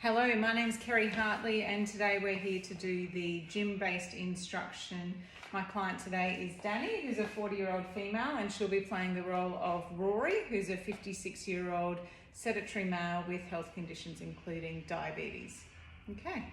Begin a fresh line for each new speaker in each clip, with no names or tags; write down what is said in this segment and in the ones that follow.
Hello, my name's Kerry Hartley and today we're here to do the gym-based instruction. My client today is Danny, who's a 40-year-old female, and she'll be playing the role of Rory, who's a 56-year-old sedentary male with health conditions including diabetes. Okay.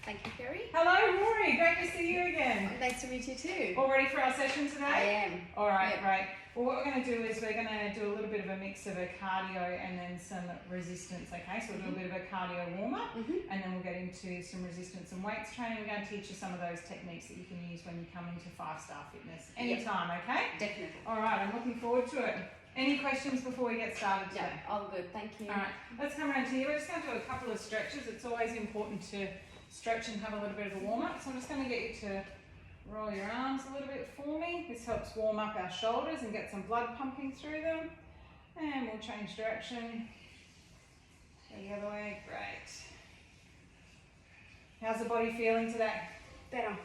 Thank you, Kerry.
Hello, Rory. Great to see you again.
Nice to meet you too.
All ready for our session today?
I am.
All right, great. Well, what we're going to do is we're going to do a little bit of a mix of a cardio and then some resistance, okay? So we'll do a bit of a cardio warm-up and then we'll get into some resistance and weights training. We're going to teach you some of those techniques that you can use when you come into 5-star fitness anytime, okay?
Definitely.
All right, I'm looking forward to it. Any questions before we get started today?
Yeah, all good. Thank you.
All right, let's come around to you. We're just going to do a couple of stretches. It's always important to stretch and have a little bit of a warm-up. So I'm just going to get you to roll your arms a little bit for me. This helps warm up our shoulders and get some blood pumping through them. And we'll change direction. Go the other way. Great. How's the body feeling today?
Better.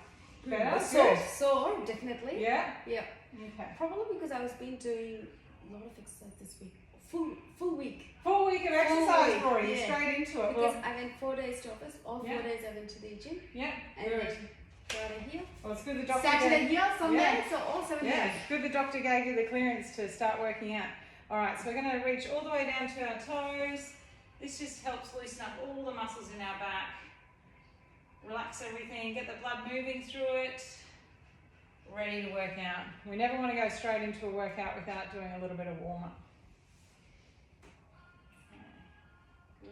Better?
Sore, definitely.
Yeah?
Yeah.
Okay.
Probably because I was been doing a lot of exercise this week. Full week.
Full week of exercise, Rory. You're straight into it.
Because I went 4 days to office. All 4 days I went to the gym.
Yeah.
And
Good.
then Friday here.
Well, it's good the doctor
Saturday here, Sunday, so all 7 days.
Good the doctor gave you the clearance to start working out. All right, so we're going to reach all the way down to our toes. This just helps loosen up all the muscles in our back. Relax everything, get the blood moving through it. Ready to work out. We never want to go straight into a workout without doing a little bit of warm-up. Good.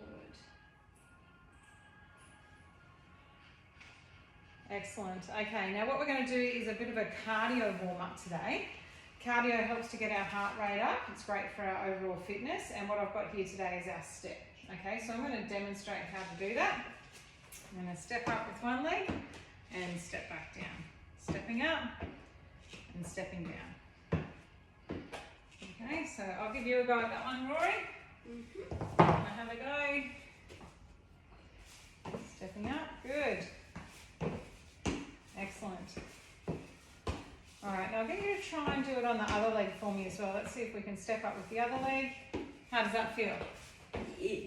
Excellent. Okay, now what we're going to do is a bit of a cardio warm-up today. Cardio helps to get our heart rate up. It's great for our overall fitness. And what I've got here today is our step. Okay, so I'm going to demonstrate how to do that. I'm going to step up with one leg and step back down. Stepping up and stepping down. Okay, so I'll give you a go at that one, Rory. Have a go. Stepping up. Good. Excellent. All right, now I'll get you to try and do it on the other leg for me as well. Let's see if we can step up with the other leg. How does that feel?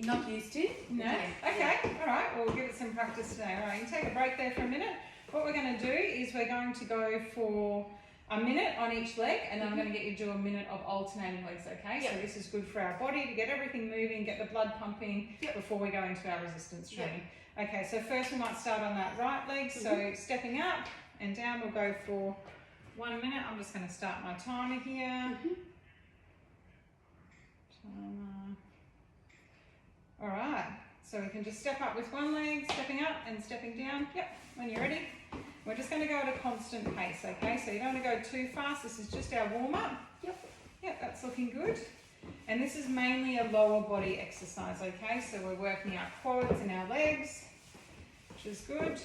Not used to.
No? Okay, all right, well, we'll give it some practice today. All right, you can take a break there for a minute. What we're going to do is we're going to go for a minute on each leg, and then I'm going to get you to do a minute of alternating legs, okay? So this is good for our body to get everything moving, get the blood pumping before we go into our resistance training. Okay, so first we might start on that right leg. So stepping up and down, we'll go for 1 minute. I'm just going to start my timer here. Timer. All right, so we can just step up with one leg, stepping up and stepping down. Yep, when you're ready. We're just going to go at a constant pace, okay? So you don't want to go too fast. This is just our warm-up. Yep, that's looking good. And this is mainly a lower body exercise, okay? So we're working our quads and our legs, which is good.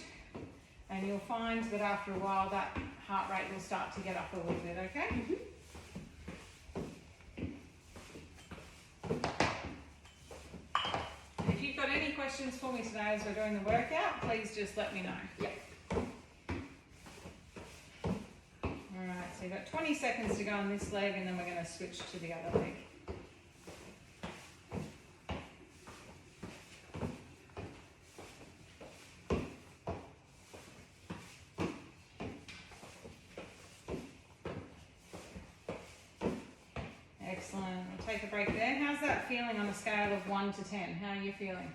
And you'll find that after a while that heart rate will start to get up a little bit, okay? If you've got any questions for me today as we're doing the workout, please just let me know. Alright, so you've got 20 seconds to go on this leg and then we're going to switch to the other leg. Excellent. We'll take a break there. How's that feeling on a scale of 1 to 10? How are you feeling?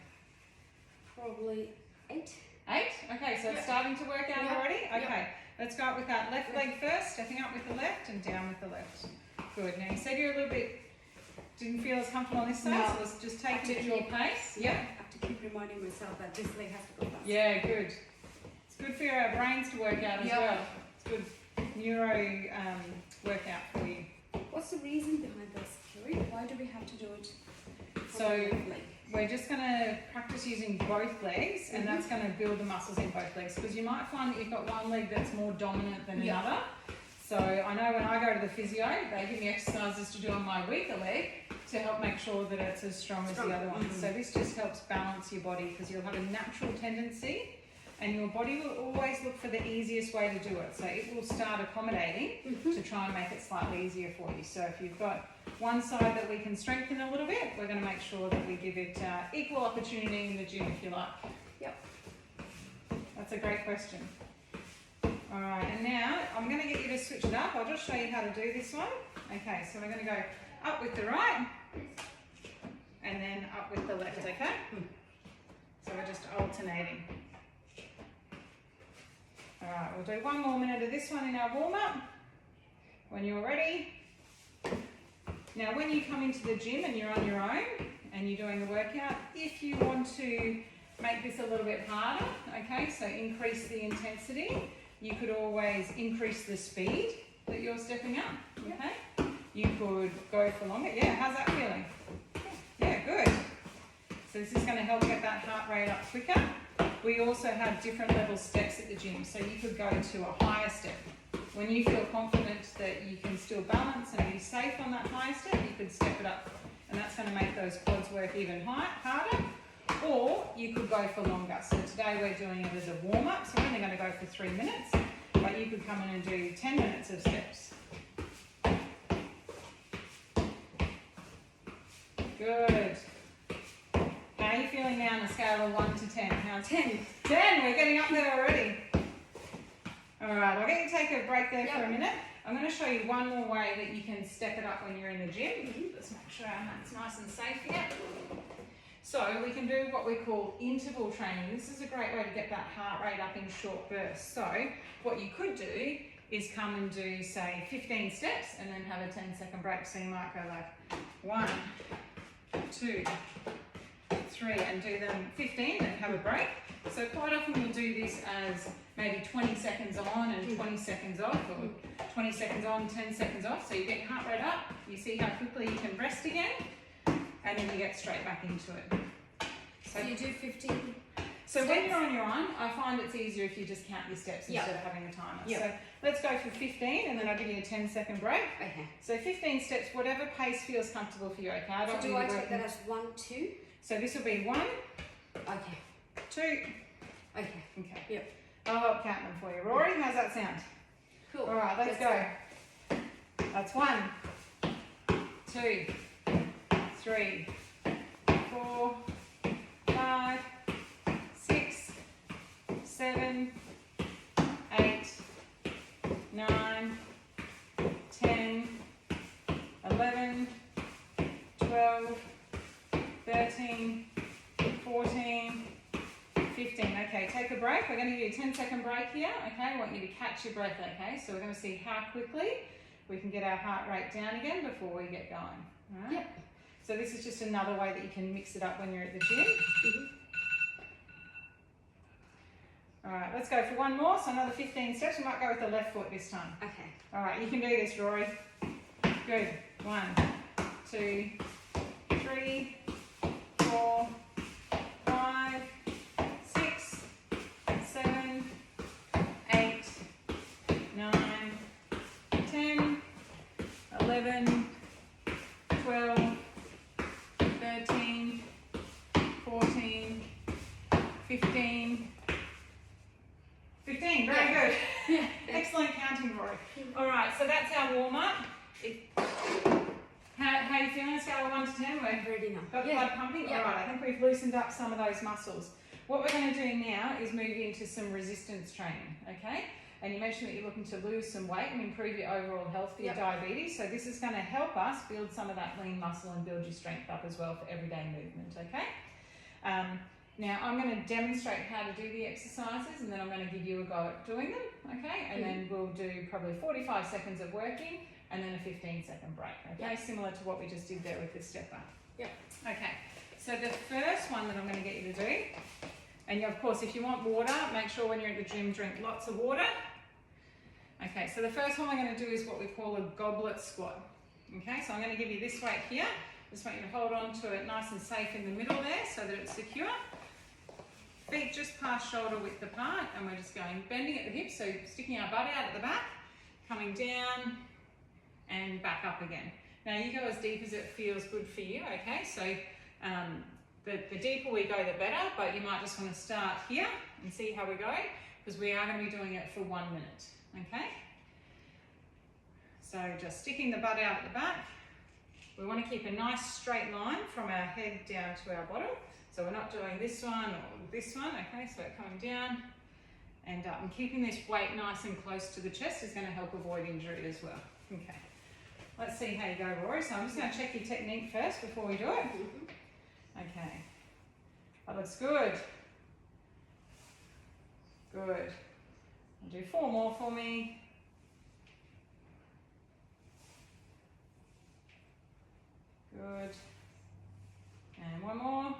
Probably 8.
8? Okay, so it's starting to work out already? Okay, let's go up with that left leg first, stepping up with the left and down with the left. Good. Now you said you're a little bit, didn't feel as comfortable on this side, so let's just take it at your pace.
I have to keep reminding myself that this leg has to go fast.
Yeah, good. It's good for our brains to work out as well. It's good neuro workout for you.
What's the reason behind this, Kerry? Why do we have to do it?
So we're just going to practice using both legs, and that's going to build the muscles in both legs, because you might find that you've got one leg that's more dominant than another. So I know when I go to the physio, they give me exercises to do on my weaker leg to help make sure that it's as strong as the other one. So this just helps balance your body, because you'll have a natural tendency and your body will always look for the easiest way to do it. So it will start accommodating to try and make it slightly easier for you. So if you've got one side that we can strengthen a little bit, we're going to make sure that we give it equal opportunity in the gym, if you like.
Yep.
That's a great question. All right, and now I'm going to get you to switch it up. I'll just show you how to do this one. Okay, so we're going to go up with the right and then up with the left, okay? So we're just alternating. All right, we'll do one more minute of this one in our warm-up. When you're ready. Now, when you come into the gym and you're on your own and you're doing the workout, if you want to make this a little bit harder, okay, so increase the intensity, you could always increase the speed that you're stepping up, okay? You could go for longer. Yeah, how's that feeling? Yeah, good. So this is going to help get that heart rate up quicker. We also have different level steps at the gym, so you could go to a higher step. When you feel confident that you can still balance and be safe on that higher step, you could step it up, and that's going to make those quads work even harder. Or you could go for longer. So today we're doing it as a warm-up, so we're only going to go for 3 minutes, but you could come in and do 10 minutes of steps. Good. How are you feeling now on a scale of 1 to 10? How's 10? 10, we're getting up there already. All right, I'll get you to take a break there for a minute. I'm going to show you one more way that you can step it up when you're in the gym. Let's make sure our hand's nice and safe here. So we can do what we call interval training. This is a great way to get that heart rate up in short bursts. So what you could do is come and do, say, 15 steps and then have a 10-second break. So you might go like 1, 2, 3 and do them 15 and have a break. So quite often we'll do this as maybe 20 seconds on and 20 seconds off, or 20 seconds on, 10 seconds off. So you get your heart rate up, you see how quickly you can rest again, and then you get straight back into it.
So you do 15
So
steps?
when you're on your own, I find it's easier if you just count your steps instead of having a timer. So let's go for 15 and then I'll give you a 10-second break.
Okay.
So 15 steps, whatever pace feels comfortable for you, okay? I don't
So do
want
I
you
take
working-
that as 1, 2?
So this will be 1,
Okay.
2,
Okay.
okay.
Yep.
I'll help count them for you. Rory, how's that sound?
Cool.
All right, let's go. That's 1, 2, 3, 4, 5, 6, 7, 8, 9, 10, 11, 12, 13, 14, 15. Okay, take a break. We're going to give you a 10-second break here. Okay, I want you to catch your breath. Okay, so we're going to see how quickly we can get our heart rate down again before we get going. All right?
Yep.
So this is just another way that you can mix it up when you're at the gym. All right, let's go for one more. So another 15 steps. We might go with the left foot this time.
Okay.
All right, you can do this, Rory. Good. 1, 2, 3, 4, 5, 6, 7, 8, 9, 10, 11, 12, 13, 14, 15. 15, very good. Excellent counting, Rory. All right, so that's our warm-up. How are you feeling? Scale of 1 to 10? We're
Ready now.
got blood pumping?
Yeah.
All right, I think we've loosened up some of those muscles. What we're going to do now is move into some resistance training, okay? And you mentioned that you're looking to lose some weight and improve your overall health for your diabetes. So this is going to help us build some of that lean muscle and build your strength up as well for everyday movement, okay? Now I'm going to demonstrate how to do the exercises and then I'm going to give you a go at doing them, okay? And then we'll do probably 45 seconds of working and then a 15-second break, okay? Similar to what we just did there with the stepper.
Yep.
Okay, so the first one that I'm going to get you to do, and of course if you want water, make sure when you're at the gym drink lots of water. Okay, so the first one we're going to do is what we call a goblet squat. Okay, so I'm going to give you this weight here. Just want you to hold on to it nice and safe in the middle there so that it's secure. Feet just past shoulder width apart, and we're just going bending at the hips, so sticking our butt out at the back, coming down and back up again. Now you go as deep as it feels good for you, okay? So the deeper we go, the better, but you might just want to start here and see how we go, because we are going to be doing it for 1 minute, okay? So just sticking the butt out at the back. We want to keep a nice straight line from our head down to our bottom. So we're not doing this one or this one, okay? So coming down and up, and keeping this weight nice and close to the chest is going to help avoid injury as well. Okay, let's see how you go, Rory. So I'm just going to check your technique first before we do it. Okay, that looks good. Good. And do 4 more for me. Good. And 1 more.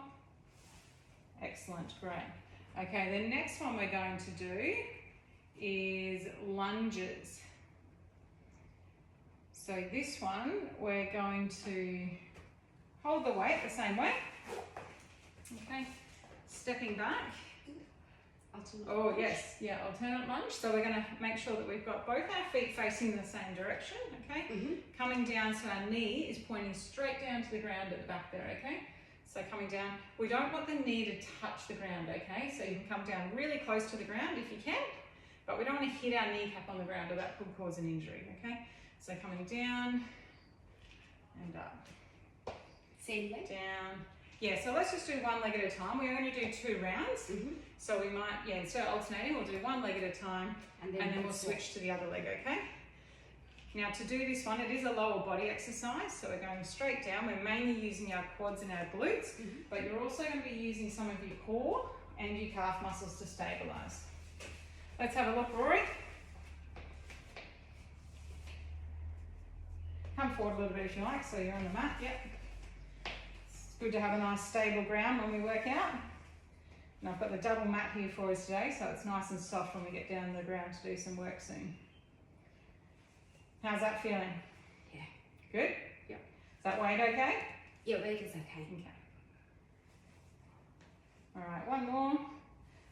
Excellent, great. Okay, the next one we're going to do is lunges. So this one, we're going to hold the weight the same way. Okay, stepping back. Oh yes, yeah, alternate lunge. So we're going to make sure that we've got both our feet facing the same direction, okay? Coming down so our knee is pointing straight down to the ground at the back there, okay? So coming down, we don't want the knee to touch the ground, okay? So you can come down really close to the ground if you can, but we don't want to hit our kneecap on the ground or that could cause an injury, okay? So coming down and up.
Same leg?
Down. Yeah, so let's just do 1 leg at a time. We're going to do 2 rounds. So we might, yeah, instead of alternating, we'll do 1 leg at a time and then we'll switch to the other leg, okay? Now to do this one, it is a lower body exercise, so we're going straight down. We're mainly using our quads and our glutes, but you're also going to be using some of your core and your calf muscles to stabilize. Let's have a look, Rory. Come forward a little bit if you like, so you're on the mat, yep. It's good to have a nice stable ground when we work out. And I've got the double mat here for us today, so it's nice and soft when we get down to the ground to do some work soon. How's that feeling?
Yeah.
Good?
Yep.
Is that weight okay?
Yeah, weight is okay.
Okay. All right, 1 more.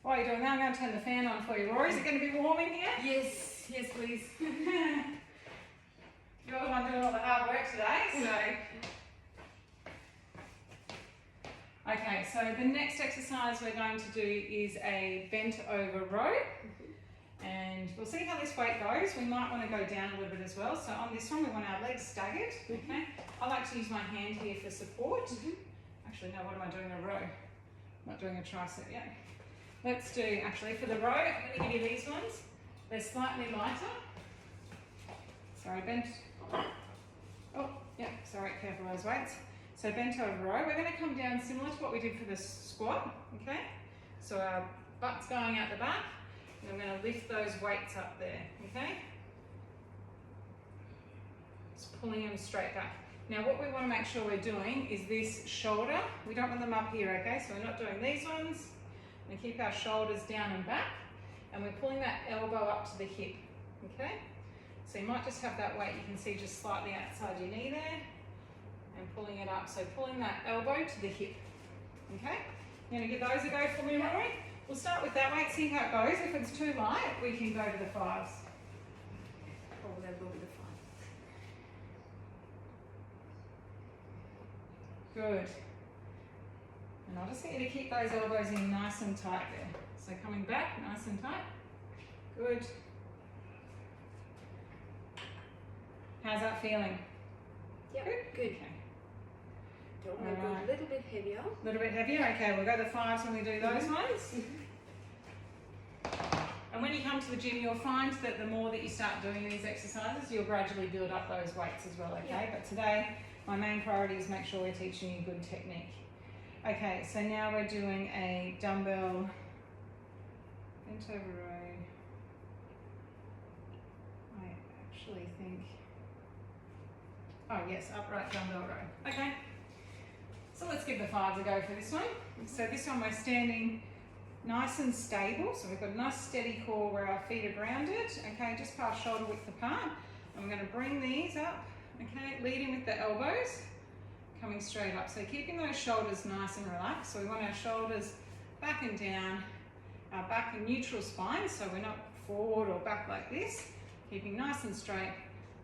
While you're doing that, I'm going to turn the fan on for you, Rory. Is it going to be warm in here?
Yes, yes please.
You're the one doing all the hard work today, so. Okay, so the next exercise we're going to do is a bent over row. And we'll see how this weight goes. We might want to go down a little bit as well. So on this one, we want our legs staggered, okay? I like to use my hand here for support. Actually, no, what am I doing? A row. I'm not doing a tricep yet. Let's do, actually, for the row, I'm going to give you these ones. They're slightly lighter. Sorry, bent. Oh, yeah, sorry, careful those weights. So bent over row. We're going to come down similar to what we did for the squat, okay? So our butt's going out the back. And I'm going to lift those weights up there, okay? Just pulling them straight back. Now what we want to make sure we're doing is this shoulder. We don't want them up here, okay? So we're not doing these ones. We keep our shoulders down and back. And we're pulling that elbow up to the hip, okay? So you might just have that weight, you can see just slightly outside your knee there. And pulling it up. So pulling that elbow to the hip, okay? You're going to give those a go for me, Rory? We'll start with that weight, see how it goes. If it's too light, we can go to the 5s.
Oh, we'll go with the 5.
Good. And I'll just get you to keep those elbows in nice and tight there. So coming back, nice and tight. Good. How's that feeling?
Yep, good.
Okay.
Don't want to go a little bit heavier.
A little bit heavier? Okay, we'll go to the 5s when we do those ones. And when you come to the gym, you'll find that the more that you start doing these exercises, you'll gradually build up those weights as well, okay? But today, my main priority is make sure we're teaching you good technique. Okay, so now we're doing a dumbbell bent over row. I actually think, oh yes, upright dumbbell row. Okay. So let's give the 5s a go for this one. So this one we're standing nice and stable. So we've got a nice steady core where our feet are grounded. Okay, just past shoulder width apart. And we're going to bring these up. Okay, leading with the elbows, coming straight up. So keeping those shoulders nice and relaxed. So we want our shoulders back and down, our back in neutral spine. So we're not forward or back like this. Keeping nice and straight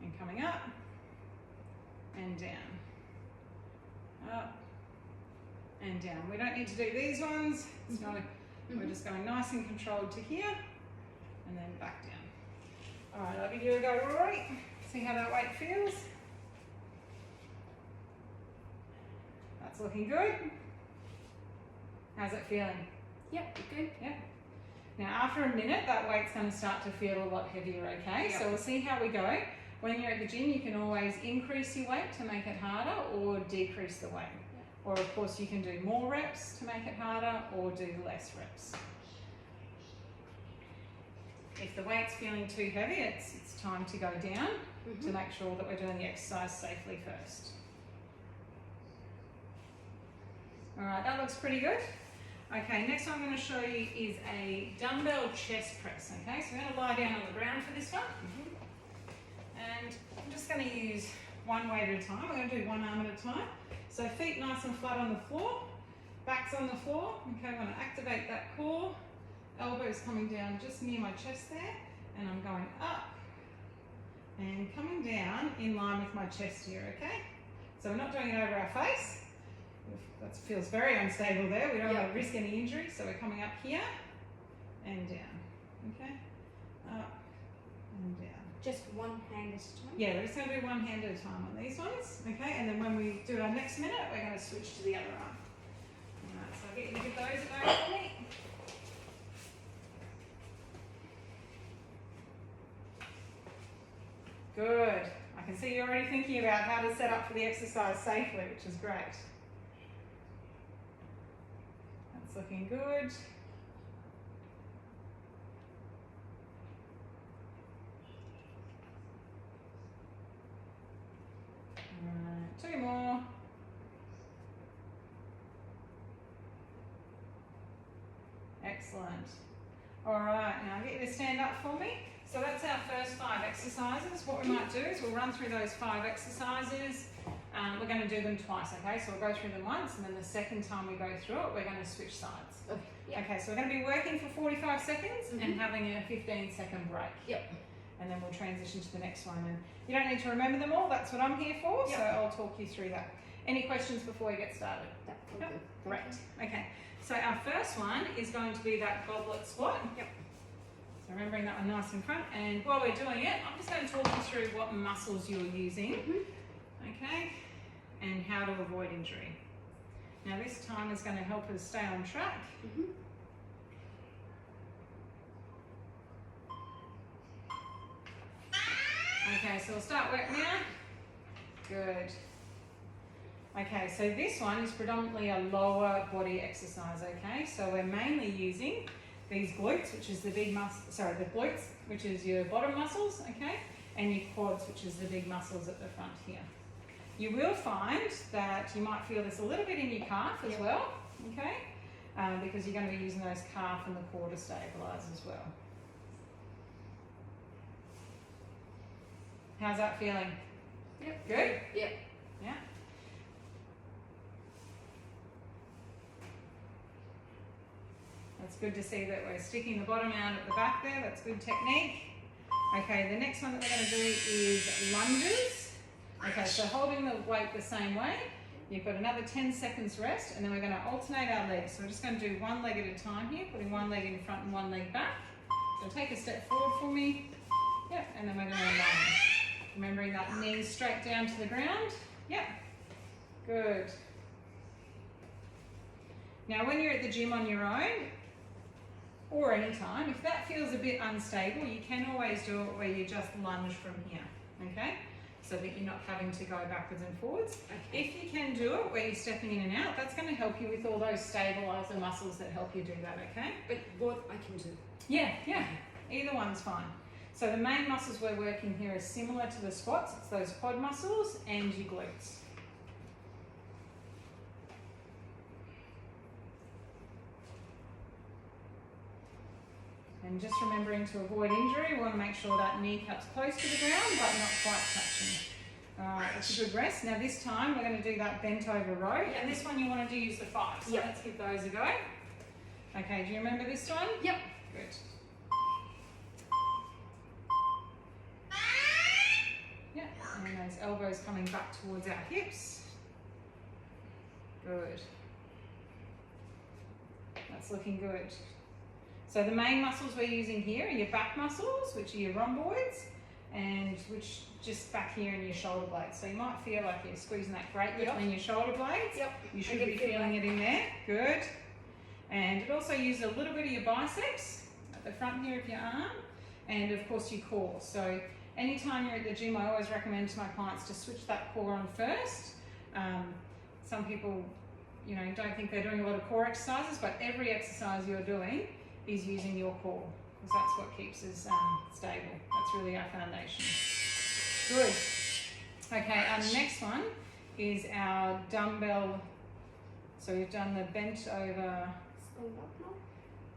and coming up and down. Up and down. We don't need to do these ones. It's not a, we're just going nice and controlled to here and then back down. All right, I'll give you a go, Rory. See how that weight feels. That's looking good. How's it feeling?
Yep, good.
Yep. Now after a minute, that weight's going to start to feel a lot heavier, okay?
Yep.
So we'll see how we go. When you're at the gym, you can always increase your weight to make it harder or decrease the weight.
Yep.
Or of course you can do more reps to make it harder or do less reps. If the weight's feeling too heavy, it's time to go down to make sure that we're doing the exercise safely first. All right, that looks pretty good. Okay, next one I'm going to show you is a dumbbell chest press, okay? So we're going to lie down on the ground for this one. And I'm just going to use one weight at a time. We're going to do one arm at a time. So feet nice and flat on the floor, backs on the floor. Okay, I'm going to activate that core. Elbows coming down just near my chest there. And I'm going up and coming down in line with my chest here, okay? So we're not doing it over our face. That feels very unstable there. We don't want to risk any injury, so we're coming up here and down. Okay? Up and down.
Just one hand at a time?
Yeah, we're just going to do one hand at a time on these ones. Okay? And then when we do our next minute, we're going to switch to the other arm. Alright, so I'll get you to give those a go for me. Good. I can see you're already thinking about how to set up for the exercise safely, which is great. That's looking good. Alright, two more. Excellent. Alright, now I'll get you to stand up for me. So that's our first 5 exercises. What we might do is we'll run through those 5 exercises. We're going to do them twice, okay? So we'll go through them once, and then the second time we go through it, we're going to switch sides.
Okay. Yep.
Okay, so we're going to be working for 45 seconds and having a 15-second break.
Yep.
And then we'll transition to the next one. And you don't need to remember them all, that's what I'm here for, so I'll talk you through that. Any questions before we get started?
Yep.
Great. Okay, so our first one is going to be that goblet squat.
Yep.
So remembering that one nice in front, and while we're doing it, I'm just going to talk you through what muscles you're using, okay, and how to avoid injury. Now this time is going to help us stay on track. Okay, so we'll start work now. Good. Okay, so this one is predominantly a lower body exercise, okay? So we're mainly using these glutes, which is the big the glutes, which is your bottom muscles, okay? And your quads, which is the big muscles at the front here. You will find that you might feel this a little bit in your calf as well, okay? Because you're going to be using those calf and the core to stabilize as well. How's that feeling?
Yep.
Good?
Yep.
Yeah. That's good to see that we're sticking the bottom out at the back there. That's good technique. Okay, the next one that we're going to do is lunges. Okay, so holding the weight the same way. You've got another 10 seconds rest, and then we're going to alternate our legs. So we're just going to do one leg at a time here, putting one leg in front and one leg back. So take a step forward for me. Yep, and then we're going to lunge. Remembering that knees straight down to the ground. Yep, good. Now when you're at the gym on your own, or anytime, if that feels a bit unstable, you can always do it where you just lunge from here, okay? So that you're not having to go backwards and forwards.
Okay.
If you can do it where you're stepping in and out, that's going to help you with all those stabilizer muscles that help you do that, okay?
But what I can do?
Yeah, either one's fine. So the main muscles we're working here are similar to the squats. It's those quad muscles and your glutes. And just remembering to avoid injury, we want to make sure that knee cuts close to the ground but not quite touching. Alright, that's a good rest. Now this time we're going to do that bent over row, and this one you want to use the 5. So let's give those a go. Okay, do you remember this one?
Yep.
Good. Yeah, and those elbows coming back towards our hips. Good. Yes, looking good. So the main muscles we're using here are your back muscles, which are your rhomboids, and which just back here in your shoulder blades. So you might feel like you're squeezing that grate between your shoulder blades.
Yep.
You should be feeling it in there. Good. And it also uses a little bit of your biceps at the front here of your arm, and of course your core. So anytime you're at the gym, I always recommend to my clients to switch that core on first. Some people, you know, don't think they're doing a lot of core exercises, but every exercise you're doing is using your core, because that's what keeps us stable. That's really our foundation. Good. Okay, our next one is our dumbbell. So we've done the bent over.
Stand up now.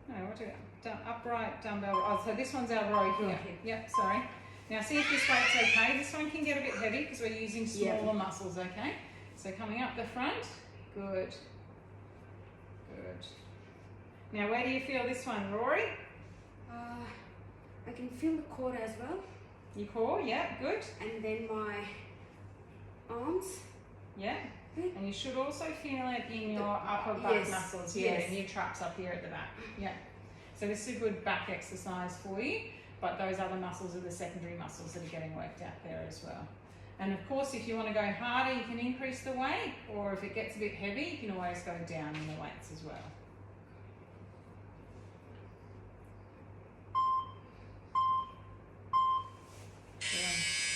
No, what do we upright dumbbell. Oh, so this one's our row here. Yep, sorry. Now see if this weight's okay. This one can get a bit heavy because we're using smaller muscles, okay? So coming up the front. Good. Good. Now where do you feel this one, Rory?
I can feel the core as well.
Your core, yeah, good.
And then my arms.
Yeah.
Good.
And you should also feel it in your upper back muscles here,
Yes.
and your traps up here at the back. Yeah. So this is a good back exercise for you, but those other muscles are the secondary muscles that are getting worked out there as well. And of course, if you want to go harder, you can increase the weight, or if it gets a bit heavy, you can always go down in the weights as well.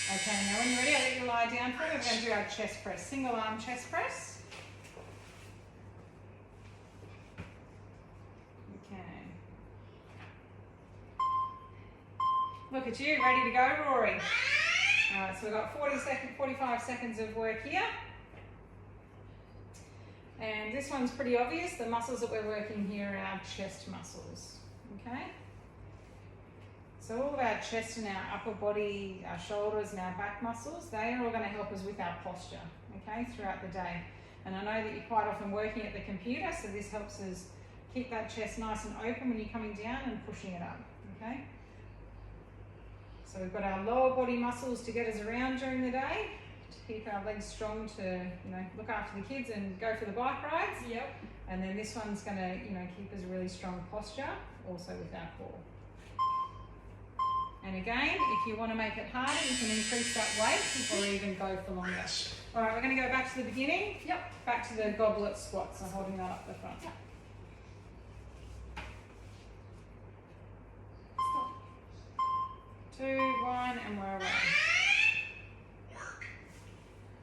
Okay, now when you're ready, I'll let you lie down for it. We're going to do our chest press, single arm chest press. Okay. Look at you, ready to go, Rory. Alright, so we've got 45 seconds of work here. And this one's pretty obvious. The muscles that we're working here are our chest muscles. Okay? So all of our chest and our upper body, our shoulders and our back muscles, they are all going to help us with our posture, okay, throughout the day. And I know that you're quite often working at the computer, so this helps us keep that chest nice and open when you're coming down and pushing it up, okay? So we've got our lower body muscles to get us around during the day, to keep our legs strong to, you know, look after the kids and go for the bike rides.
Yep.
And then this one's going to, you know, keep us a really strong posture, also with our core. And again, if you want to make it harder, you can increase that weight or even go for longer. All right, we're going to go back to the beginning.
Yep.
Back to the goblet squats, so holding that up the front.
Yep. Stop.
2, 1, and we're away.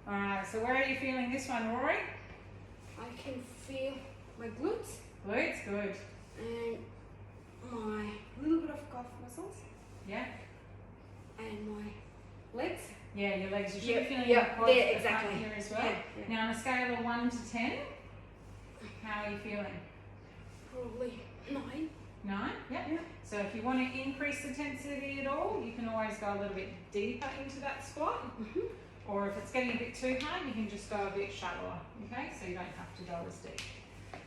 All right, so where are you feeling this one, Rory?
I can feel my glutes
Glutes, good.
and my little bit of calf muscles
Yeah?
and my legs.
Yeah, your legs. You should
Yeah,
be feeling
yeah,
your quads
yeah,
at the
exactly.
front here as well.
Yeah.
Now on a scale of 1 to 10, how are you feeling?
Probably 9.
9? Yep.
Yeah.
So if you want to increase the intensity at all, you can always go a little bit deeper into that squat. Or if it's getting a bit too hard, you can just go a bit shallower, okay? So you don't have to go as deep.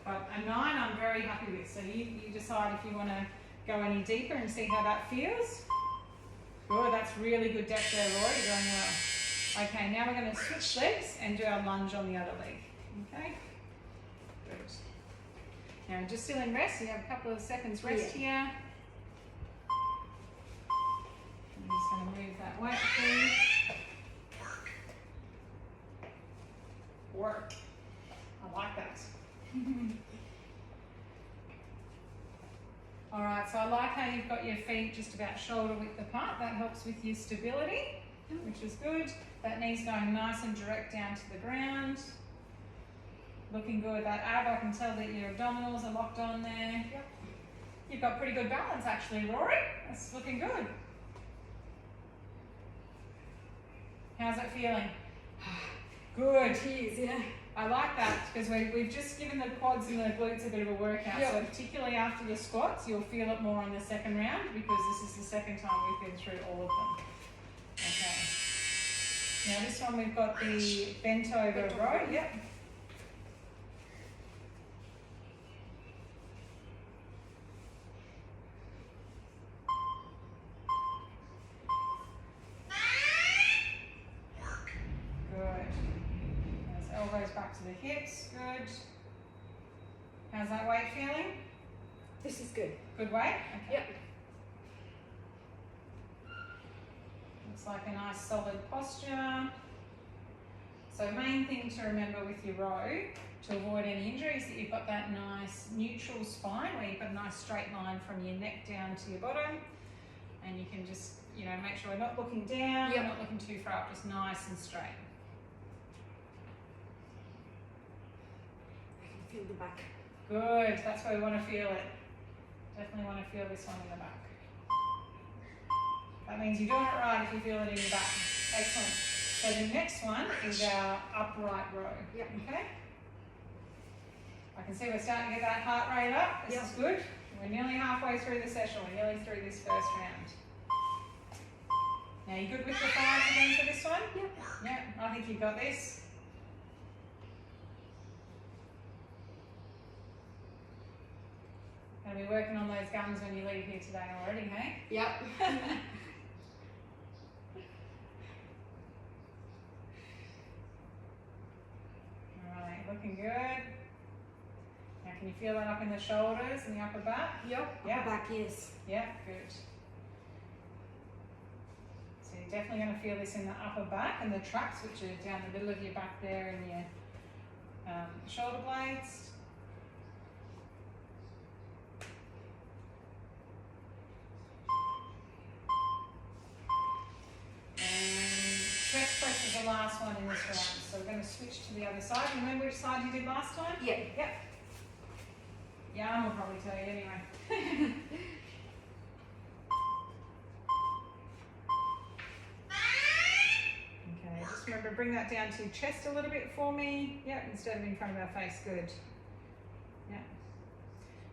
But a 9 I'm very happy with. So you decide if you want to go any deeper and see how that feels. Good, that's really good depth there, Rory. You're doing well. Okay, now we're going to switch legs and do our lunge on the other leg. Okay? Good. Now just still in rest. You have a couple of seconds rest here. I'm just going to move that weight through. Work. I like that. All right, so I like how you've got your feet just about shoulder width apart. That helps with your stability, which is good. That knee's going nice and direct down to the ground. Looking good. That ab, I can tell that your abdominals are locked on there.
Yep.
You've got pretty good balance actually, Rory. That's looking good. How's it feeling? Good.
Cheers, yeah.
I like that because we've just given the quads and the glutes a bit of a workout.
Yep.
So particularly after the squats, you'll feel it more on the second round because this is the second time we've been through all of them. Okay. Now this one we've got the bent over row. Yep. Elbows back to the hips, good. How's that weight feeling?
This is good.
Good weight? Okay.
Yep.
Looks like a nice solid posture. So main thing to remember with your row to avoid any injuries is that you've got that nice neutral spine where you've got a nice straight line from your neck down to your bottom, and you can just, you know, make sure we're not looking down,
Yep.
we're not looking too far up, just nice and straight.
I can feel the back.
Good, that's where we want to feel it. Definitely want to feel this one in the back. That means you're doing it right if you feel it in your back. Excellent. So the next one is our upright row.
Yep.
Okay? I can see we're starting to get that heart rate up. This is good. We're nearly halfway through the session. We're nearly through this first round. Now, you good with the thighs again for this one?
Yep.
Yep, I think you've got this. Gonna be working on those guns when you leave here today already, hey?
Yep.
Alright, looking good. Now can you feel that up in the shoulders and the upper back?
Yep.
Yeah.
Upper back, yes.
Yeah, good. So you're definitely going to feel this in the upper back and the traps, which are down the middle of your back there and your shoulder blades. Chest press is the last one in this round, so we're going to switch to the other side. Remember which side you did last time?
Yep.
Yep. Yeah, I'll probably tell you anyway. Okay, just remember bring that down to your chest a little bit for me. Yep, instead of in front of our face. Good. Yeah.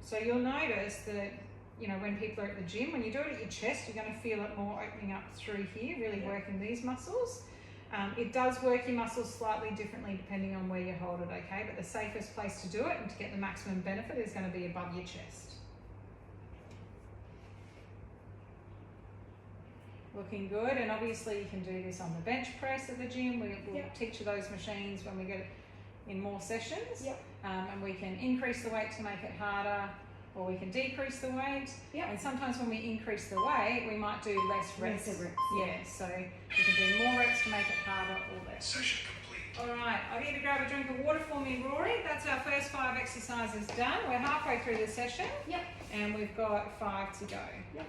So you'll notice that, you know, when people are at the gym, when you do it at your chest, you're going to feel it more opening up through here, really working these muscles. It does work your muscles slightly differently depending on where you hold it, okay? But the safest place to do it and to get the maximum benefit is going to be above your chest. Looking good, and obviously you can do this on the bench press at the gym. We'll teach you those machines when we get in more sessions.
Yep.
And we can increase the weight to make it harder, or we can decrease the weight.
Yep.
And sometimes when we increase the weight, we might do less reps.
Less reps.
Yeah, so you can do more reps to make it harder or less.
Session complete.
All right, I'll get you to grab a drink of water for me, Rory. That's our first 5 exercises done. We're halfway through the session.
Yep.
And we've got 5 to go.
Yep.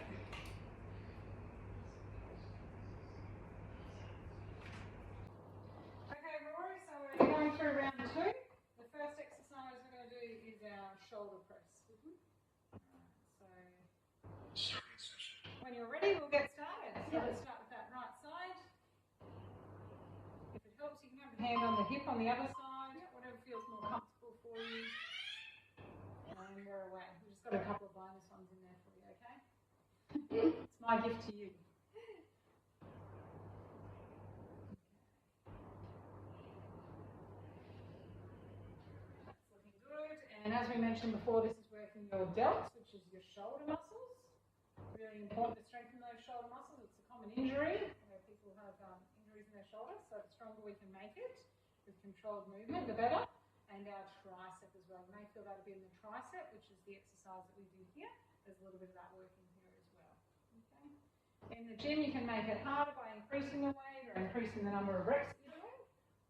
Okay, Rory, so we're going through round 2. The first exercise we're going to do is our shoulder press. So
Starting session.
when you're ready, we'll get started. So
Yep.
let's start with that right side. If it helps, you can have a hand on the hip on the other side, whatever feels more comfortable for you. And we're away. We've just got a couple of bonus ones in there for you, okay? It's my gift to you. That's looking good. And as we mentioned before, this is working your delts, which is your shoulder muscles. Really important to strengthen those shoulder muscles. It's a common injury where people have injuries in their shoulders, so the stronger we can make it with controlled movement, the better. And our tricep as well. You may feel that a bit in the tricep, which is the exercise that we do here. There's a little bit of that working here as well. Okay. In the gym, you can make it harder by increasing the weight or increasing the number of reps that you're doing,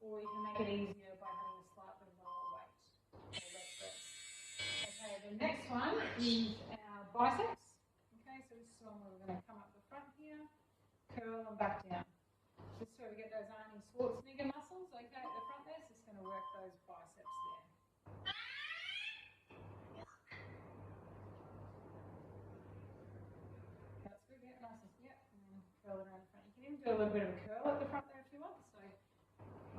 or you can make it easier by having a slightly lower weight or less reps. Okay, the next one is our biceps. Okay, so this is one where we're going to come up the front here, curl and back down. This is where we get those Arnie Schwarzenegger muscles, okay, at the front there, so it's going to work those biceps there. That's good, yeah, nice and, yeah, and then curl around the front. You can even do a little bit of a curl at the front there if you want, so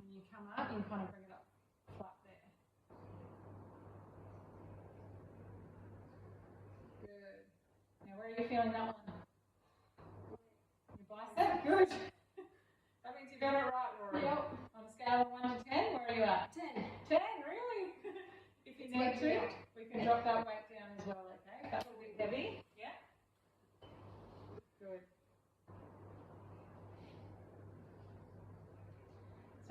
when you come up, you can kind of bring it up flat there. Good. Now where are you feeling that one? Your bicep? Good. That means you got it right, Rory.
Yep.
On a scale of 1 to 10, where are you at?
10.
10, really? If you need to, we can drop that weight down as well, okay? That's a bit heavy. Yeah? Good.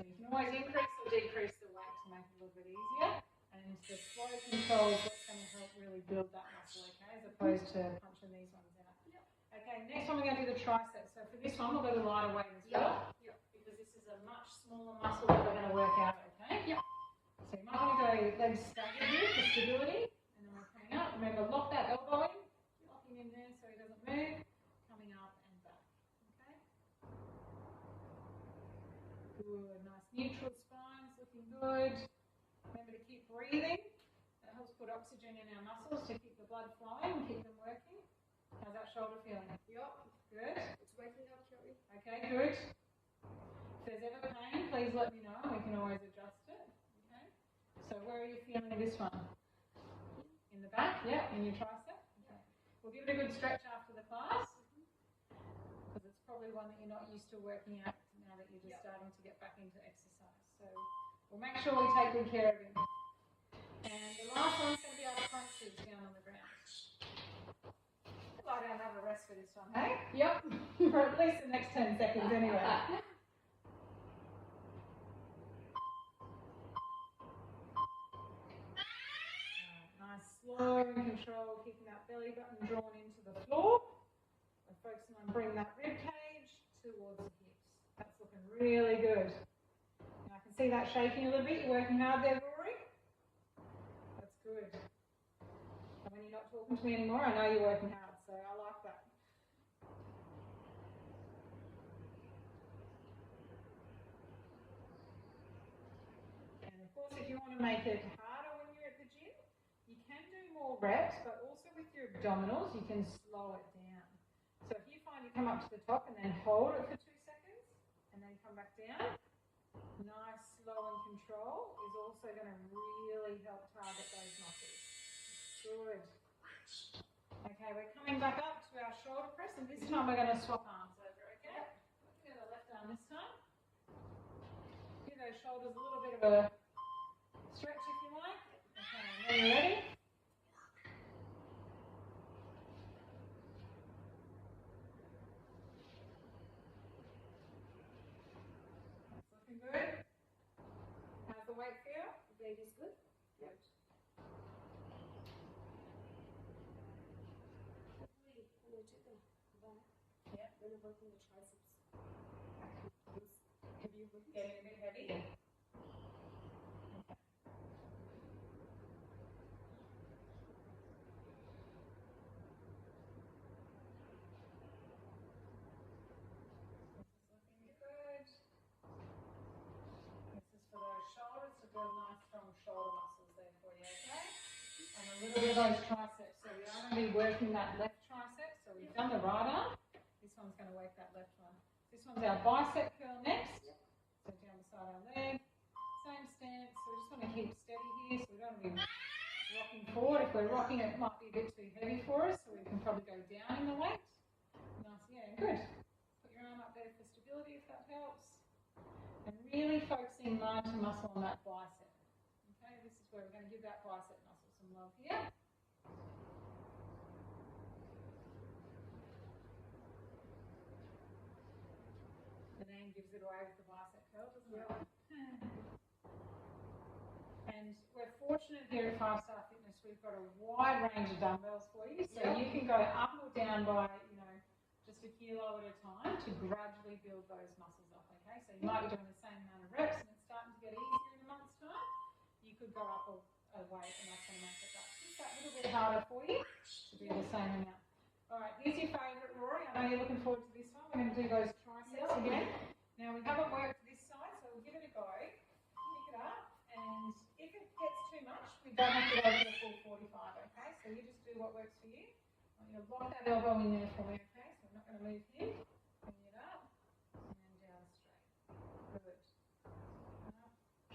So you can always increase or decrease the weight to make it a little bit easier. And the slow control is what's going to help really build that muscle, okay, as opposed to punching these ones out. Okay, next one we're going to do the triceps. So for this one, we'll go to lighter weight as well, because this is a much smaller muscle that we're going to work out, okay? So you might want to go legs staggered here for stability, and then we're coming up. Remember, lock that elbow in, locking in there so he doesn't move, coming up and back, okay? Good, nice neutral spines, looking good. Remember to keep breathing. That helps put oxygen in our muscles to keep the blood flowing and keep them working. How's that shoulder feeling? Good.
It's waking up, Rory.
Okay, good. If there's ever pain, please let me know. We can always adjust it. Okay. So where are you feeling this one? In the back? Yeah. In your tricep? Okay. We'll give it a good stretch after the class, because it's probably one that you're not used to working out now that you're just starting to get back into exercise. So we'll make sure we take good care of him. And the last one's going to be our crunches down on the ground. Lie down and have a rest for this one, hey? Yep. For at least the next 10 seconds anyway. Nice, slow and control, keeping that belly button drawn into the floor. We're focusing on bringing that rib cage towards the hips. That's looking really good. Now I can see that shaking a little bit. You're working hard there, Rory. That's good. And when you're not talking to me anymore, I know you're working hard, so I like that. And of course, if you want to make it harder when you're at the gym, you can do more reps, but also with your abdominals, you can slow it down. So if you find you come up to the top and then hold it for 2 seconds, and then come back down, nice, slow and control is also going to really help target those muscles. Good. Okay, we're coming back up to our shoulder press, and this time we're going to swap arms over, okay? Do the left arm this time. Give those shoulders a little bit of a stretch if you like. Okay, and then you're ready. That's looking good. How's the weight feel?
The weight is good.
Good.
When I took the back,
Yeah.
when I'm working the triceps,
Have you getting a bit heavy? Yeah. Build nice strong shoulder muscles there for you, okay? And a little bit of those triceps. So we are going to be working that left tricep. So we've done the right arm. This one's going to work that left one. This one's our bicep curl next. So down beside our leg. Same stance. So we just want to keep steady here. So we don't want to be rocking forward. If we're rocking, it might be a bit too heavy for us. So we can probably go down in the weight. Nice, yeah, good. Put your arm up there for stability if that helps. And really focusing mind to muscle on that bicep. Okay, this is where we're going to give that bicep muscle some love here. The name gives it away with the bicep curl, doesn't it? And we're fortunate here at 5-Star Fitness, we've got a wide range of dumbbells for you. So you can go up or down by, just a kilo at a time to gradually build those muscles up, okay? So you might be doing the same amount of reps and it's starting to get easier in a month's time. You could go up a weight and that's going to make it just that little bit harder for you to do the same amount. All right, here's your favourite, Rory. I know you're looking forward to this one. We're going to do those triceps again. Now we haven't worked this side, so we'll give it a go. Pick it up, and if it gets too much, we don't have to go to the full 45, okay? So you just do what works for you. I want you to lock that elbow in there for me, okay? So I'm not going to move here. Bring it up and down straight. Good.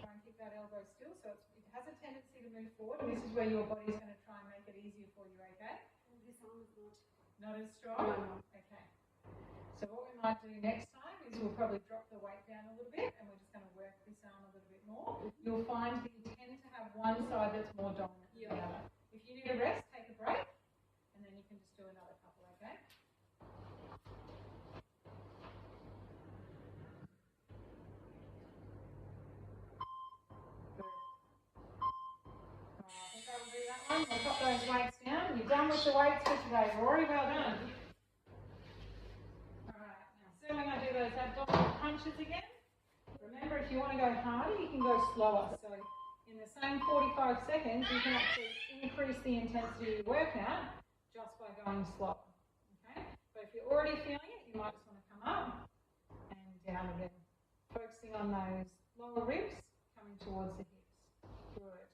Try and keep that elbow still so it has a tendency to move forward, and this is where your body's going to try and make it easier for you, okay?
this arm is
Not as strong?
No.
Okay. So what we might do next time is we'll probably drop the weight down a little bit and we're just going to work this arm a little bit more. You'll find that you tend to have one side that's more dominant than the other. If you need a rest, take a break and then you can just do another couple, okay? Good. I think that will do that one. done. We'll pop those weights down. You're done with the weights for today, Rory. Well done. Alright, now soon we're going to do those abdominal punches again. Remember, if you want to go harder, you can go slower. So in the same 45 seconds, you can actually increase the intensity of your workout just by going slower. Okay? But if you're already feeling it, you might just want to come up and down again. Focusing on those lower ribs coming towards the hips. Good.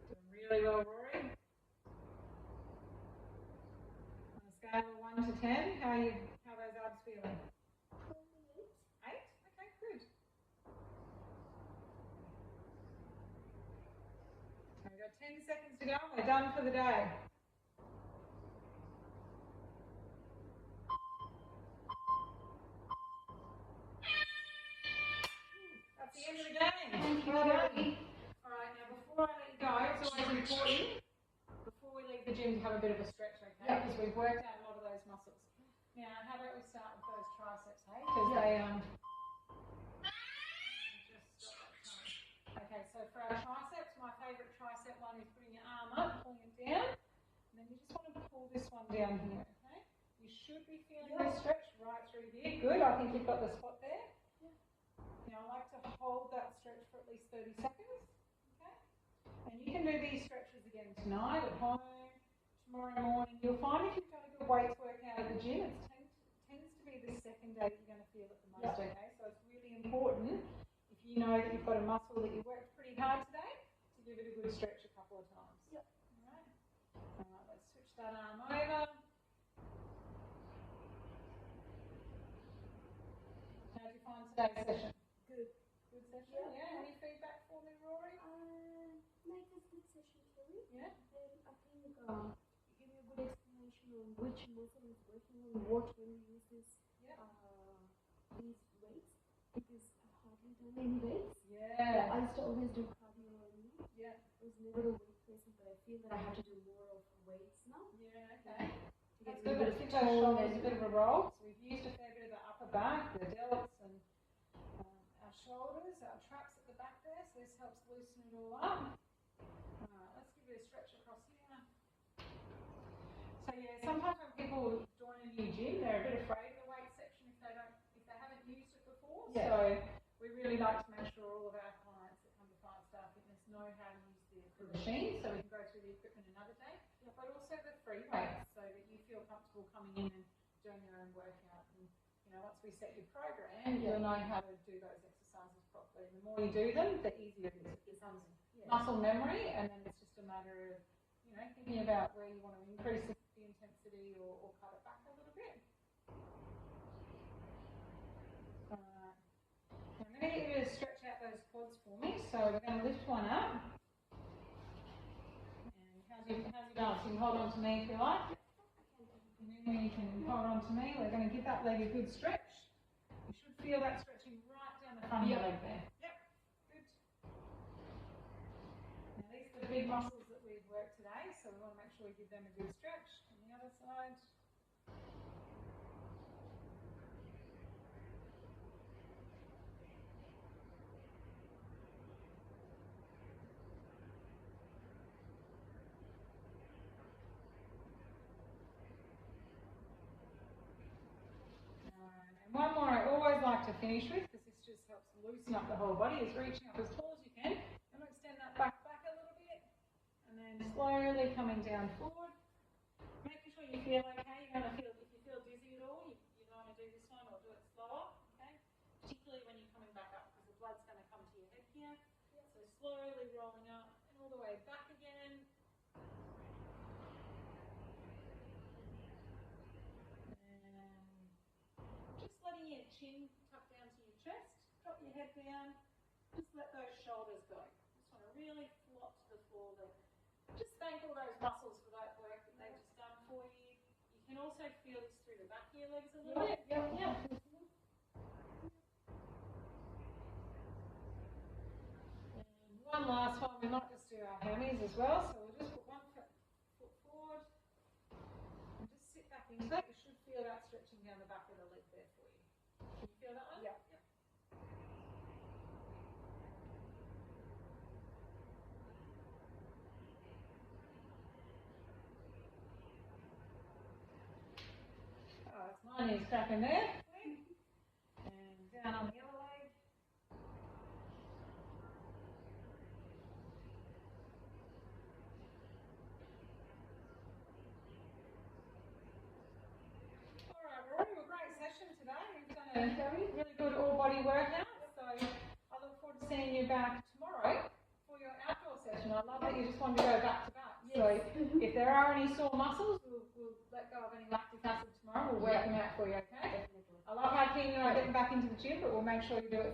Doing really well, Rory. On a scale of 1 to 10, how are those abs feeling? 8? Okay, good. So we've got 10 seconds to go and we're done for the day. That's the end of the game.
Thank you,
Well done.
Rory.
Alright, now before I let you go, it's always important, before we leave the gym, to have a bit of a stretch, okay? Because we've worked out a lot of those muscles. Now, how about we start with those triceps, hey? Because they, just stop that time. Okay, so for our triceps, my favourite tricep one is putting your arm up, pulling it down, and then you just want to pull this one down here, okay? You should be feeling this stretch right through here. Good, I think you've got the spot there. Now, I like to hold that stretch for at least 30 seconds, okay? And you can do these stretches again tonight at home, tomorrow morning. You'll find if you've done a good weights workout at the gym, it tends to be the second day that you're going to feel it the most, okay? So it's really important, if you know that you've got a muscle that you worked pretty hard today, to give it a good stretch a couple of times. Alright, let's switch that arm over. How did you find today's session? Good session, yeah. Any feedback for me, Rory?
Like this good session, Rory.
Yeah.
And I think you give me a good explanation on which muscle is working on what when we use this these weights, because I hardly done any weights.
Yeah.
I used to always do cardio only.
Yeah.
I was never a weight person, but I feel that I have to do more of weights now.
Yeah, okay.
To get
That's
a
good.
bit of
Let's give those shoulders a bit of a roll. So we've used a fair bit of the upper back, the delts, and our shoulders, our traps at the back there. So this helps loosen it all up. Let's give it a stretch across here. So yeah, sometimes when people join a new gym, they're a bit afraid of the weight section if they haven't used it before.
Yeah.
So we really like to make sure all of our clients that come to Five Star Fitness know how to use the machine, so we can go through the equipment another day. But also the free weights, so that you feel comfortable coming in and doing your own workout. And you know, once we set your program, you'll know how to do those exercises properly. And the more you do them, the easier it is. It becomes muscle memory, and then it's just a matter of thinking about where you want to increase the intensity or cut it back a little bit. Now I'm going to get you to stretch out those quads for me. So we're going to lift one up. And how's your balance? You can hold on to me if you like. And then you can hold on to me. We're going to give that leg a good stretch. You should feel that stretching right down the front of your leg there. Yep. Good. Now these are the big muscles that we've worked today, so we want to make sure we give them a good stretch. On the other side. And one more I always like to finish with, because this just helps loosen up the whole body, is reaching up as tall as you can. And extend that back a little bit. And then slowly coming down forward. Making sure you feel okay. You're going to feel, if you feel dizzy at all, you don't want to do this one or do it slower. Okay? Particularly when you're coming back up, because the blood's going to come to your head here. So slowly rolling up and all the way back again. Just letting your chin tuck down to your chest, drop your head down, just let those shoulders go. Just want to really flop to the floor there. Just thank all those muscles for that work that they've just done for you. You can also feel this through the back of your legs a little bit. Yeah. And one last one, we might just do our hammies as well. So we'll just put one foot forward and just sit back into that. You should feel that stretching down the back of the leg there for you. Can you feel that one? Yeah. knees cracking there. And down on the other leg. Alright, Rory, well, great session today. You've done a really good all-body workout. So I look forward to seeing you back tomorrow for your outdoor session. I love that you just wanted to go back to back. So if there are any sore muscles, we'll let go of any lactic acid tomorrow. We'll work them out for you, okay? I love how keen you are getting back into the gym, but we'll make sure you do it